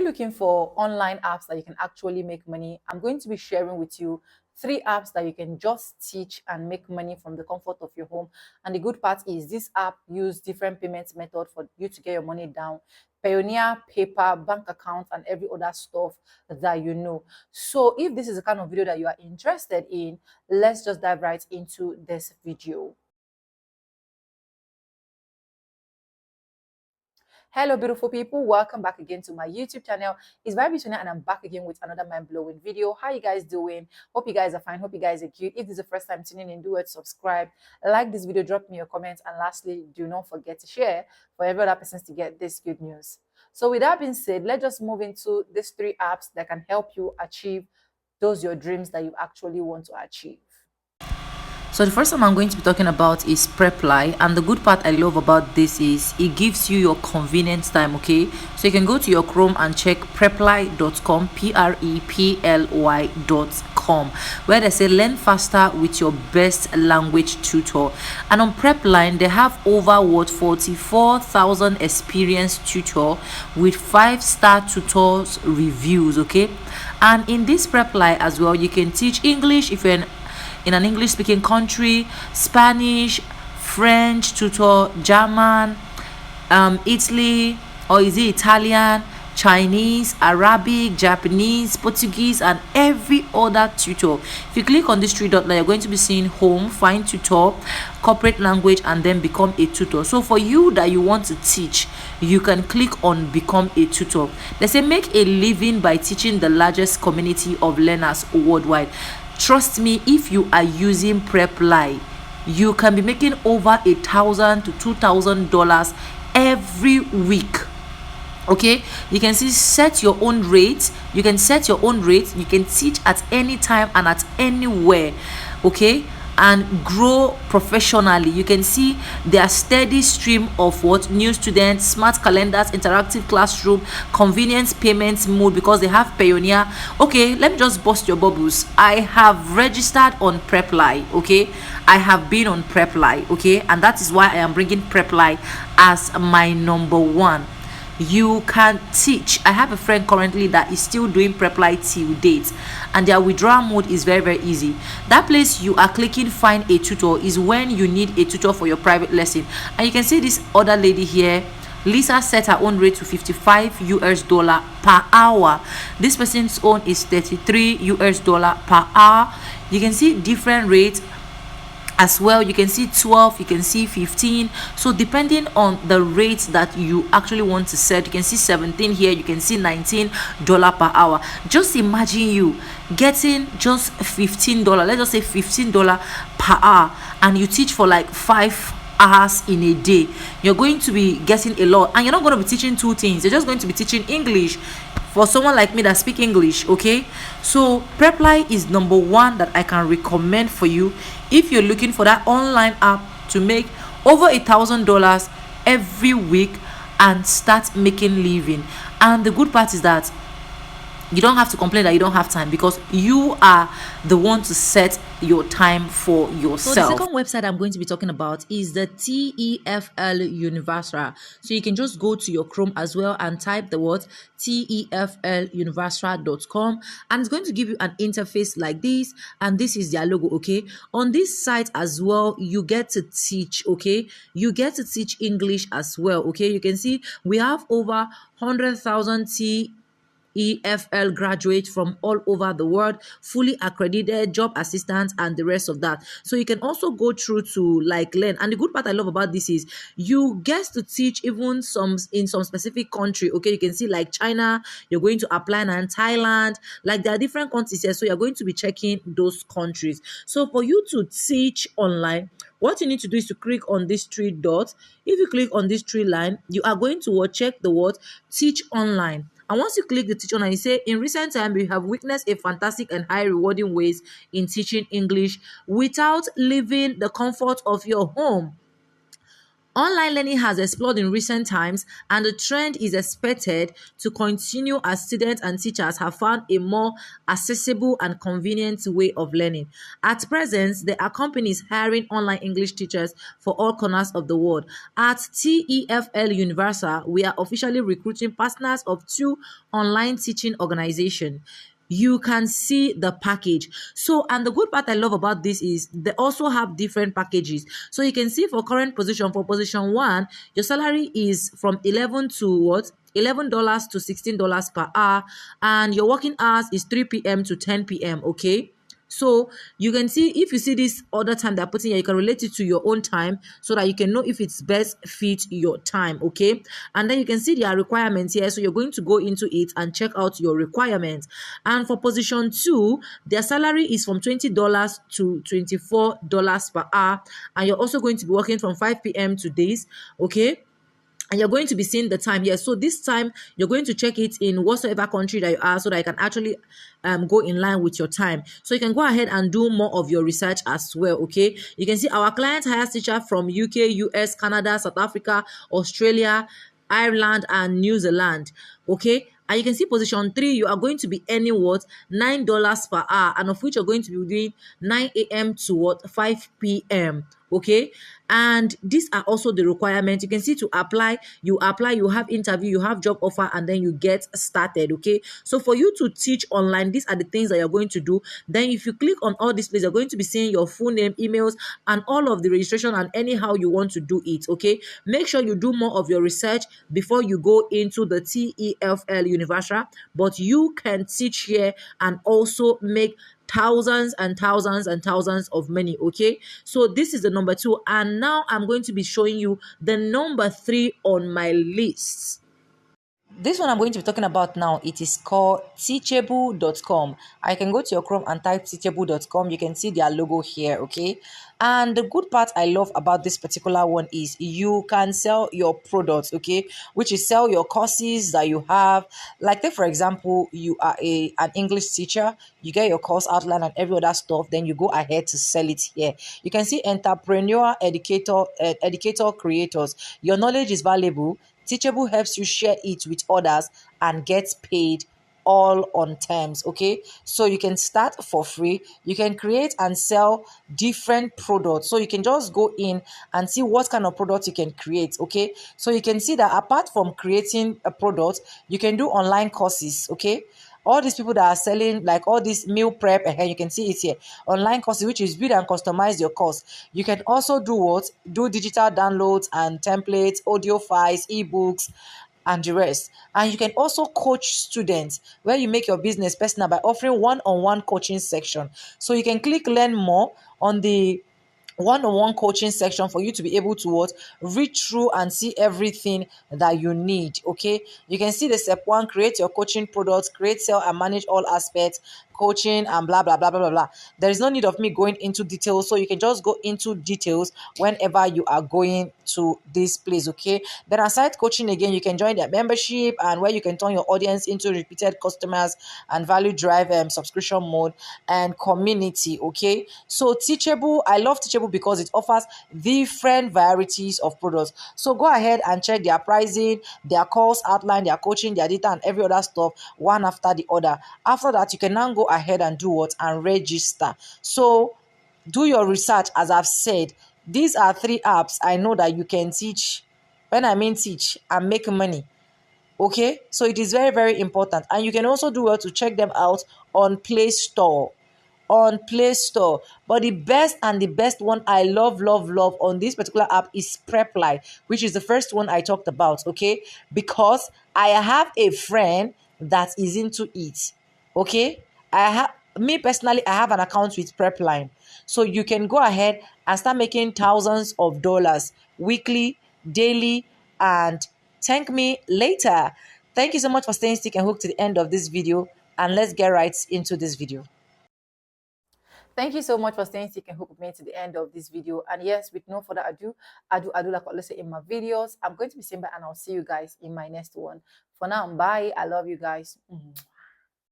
looking for online apps that you can actually make money, I'm going to be sharing with you 3 apps that you can just teach and make money from the comfort of your home. And the good part is this app use different payment method for you to get your money down: Payoneer, PayPal, bank account, and every other stuff that you know. So if this is the kind of video that you are interested in, let's just dive right into this video. Hello beautiful people, welcome back again to my YouTube channel. It's Vibe Sonia and I'm back again with another mind-blowing video. How you guys doing? Hope you guys are fine, hope you guys are cute. If this is the first time tuning in, do it, subscribe, like this video, drop me your comments, and lastly, do not forget to share for every other person to get this good news. So with that being said, let's just move into these 3 apps that can help you achieve those your dreams that you actually want to achieve. So the first one I'm going to be talking about is Preply, and the good part I love about this is it gives you your convenient time. Okay, so you can go to your Chrome and check preply.com, preply.com, where they say learn faster with your best language tutor. And on Preply they have over 44,000 experienced tutor with 5-star tutors reviews. Okay, and in this Preply as well, you can teach English if you're in an English speaking country, Spanish, French tutor, German, Italy, or is it Italian, Chinese, Arabic, Japanese, Portuguese, and every other tutor. If you click on this 3 dot, you're going to be seeing home, find tutor, corporate language, and then become a tutor. So for you that you want to teach, you can click on become a tutor. They say make a living by teaching the largest community of learners worldwide. Trust me, if you are using Preply, you can be making over $1,000 to $2,000 every week. Okay, you can see set your own rate. You can set your own rate. You can teach at any time and at anywhere. Okay, and grow professionally. You can see their steady stream of what new students, smart calendars, interactive classroom, convenience payments mode, because they have Payoneer. Okay, let me just bust your bubbles. I have registered on Preply. Okay, I have been on Preply. Okay, and that is why I am bringing Preply as my number one. You can teach. I have a friend currently that is still doing Preply till date, and their withdrawal mode is very easy. That place you are clicking find a tutor is when you need a tutor for your private lesson. And you can see this other lady here, Lisa, set her own rate to $55 per hour. This person's own is $33 per hour. You can see different rates as well. You can see 12, you can see 15. So depending on the rates that you actually want to set, you can see 17 here, you can see $19 per hour. Just imagine you getting just $15, let's just say $15 per hour, and you teach for like 5 hours in a day. You're going to be getting a lot, and you're not going to be teaching 2 things. You're just going to be teaching English for someone like me that speak English. Okay, so Preply is number one that I can recommend for you if you're looking for that online app to make over $1,000 every week and start making living. And the good part is that you don't have to complain that you don't have time, because you are the one to set your time for yourself. So the second website I'm going to be talking about is the TEFL Universal. So you can just go to your Chrome as well and type the word TEFLUniversal.com, and it's going to give you an interface like this, and this is their logo. Okay, on this site as well, you get to teach. Okay, you get to teach English as well. Okay, you can see we have over 100,000 EFL graduates from all over the world, fully accredited, job assistants, and the rest of that. So you can also go through to like learn. And the good part I love about this is you get to teach even some in some specific country. Okay, you can see like China, you're going to apply, and Thailand, like there are different countries here, so you're going to be checking those countries. So for you to teach online, what you need to do is to click on these 3 dots. If you click on this 3 line, you are going to check the word teach online. And once you click the teach online, you say, in recent time, we have witnessed a fantastic and high rewarding ways in teaching English without leaving the comfort of your home. Online learning has exploded in recent times, and the trend is expected to continue as students and teachers have found a more accessible and convenient way of learning. At present, there are companies hiring online English teachers for all corners of the world. At TEFL Universal, we are officially recruiting partners of two online teaching organizations. You can see the package. So, and the good part I love about this is they also have different packages. So you can see for current position, for position one, your salary is from 11 to what? $11 to $16 per hour, and your working hours is 3 p.m. to 10 p.m. Okay. So you can see, if you see this other time they're putting here, you can relate it to your own time so that you can know if it's best fit your time. Okay. And then you can see their requirements here. So you're going to go into it and check out your requirements. And for position two, their salary is from $20 to $24 per hour. And you're also going to be working from 5 p.m. to days. Okay. And you're going to be seeing the time here. So this time you're going to check it in whatsoever country that you are, so that you can actually go in line with your time. So you can go ahead and do more of your research as well. Okay, you can see our client hires teacher from UK, US, Canada, South Africa, Australia, Ireland, and New Zealand. Okay. And you can see position three, you are going to be earning what? $9 per hour, and of which you're going to be doing 9 a.m. to what? 5 p.m. Okay. And these are also the requirements. You can see to apply, you have interview, you have job offer, and then you get started. Okay. So for you to teach online, these are the things that you're going to do. Then if you click on all these places, you're going to be seeing your full name, emails, and all of the registration, and anyhow you want to do it. Okay. Make sure you do more of your research before you go into the TEFL Universal, but you can teach here and also make thousands and thousands and thousands of money. Okay, so this is the number two, and now I'm going to be showing you the number three on my list. This one I'm going to be talking about now, it is called Teachable.com. I can go to your Chrome and type Teachable.com. You can see their logo here, okay? And the good part I love about this particular one is you can sell your products, okay? Which is sell your courses that you have. Like, take for example, you are an English teacher, you get your course outline and every other stuff, then you go ahead to sell it here. You can see entrepreneur, educator, creators. Your knowledge is valuable. Teachable helps you share it with others and get paid all on terms. Okay, so you can start for free. You can create and sell different products, so you can just go in and see what kind of product you can create. Okay, so you can see that apart from creating a product, you can do online courses. Okay, all these people that are selling like all this meal prep, and you can see it here, online courses, which is build and customize your course. You can also do what? Do digital downloads and templates, audio files, ebooks, and the rest. And you can also coach students, where you make your business personal by offering one-on-one coaching section. So you can click learn more on the one-on-one coaching section for you to be able to what? Read through and see everything that you need. Okay, you can see the step one: create your coaching products, create, sell, and manage all aspects, coaching, and blah blah blah blah blah blah. There is no need of me going into details, so you can just go into details whenever you are going to this place. Okay, then aside coaching again, you can join their membership, and where you can turn your audience into repeated customers and value drive subscription mode and community. Okay, so Teachable, I love Teachable because it offers different varieties of products. So go ahead and check their pricing, their course outline, their coaching, their data, and every other stuff one after the other. After that, you can now go ahead and do what? And register. So do your research. As I've said, these are three apps I know that you can teach. When I mean teach, and make money. Okay, so it is very, very important. And you can also do well to check them out on Play Store. But the best one I love on this particular app is Preply, which is the first one I talked about. Okay, because I have a friend that is into it. Okay, me personally, I have an account with Prepline, so you can go ahead and start making thousands of dollars weekly, daily, and thank me later. Thank you so much for staying stick and hooked to the end of this video, and let's get right into this video. Thank you so much for staying stick and hook with me to the end of this video. And yes, with no further ado, I do like what I say in my videos. I'm going to be saying bye, and I'll see you guys in my next one. For now, bye. I love you guys.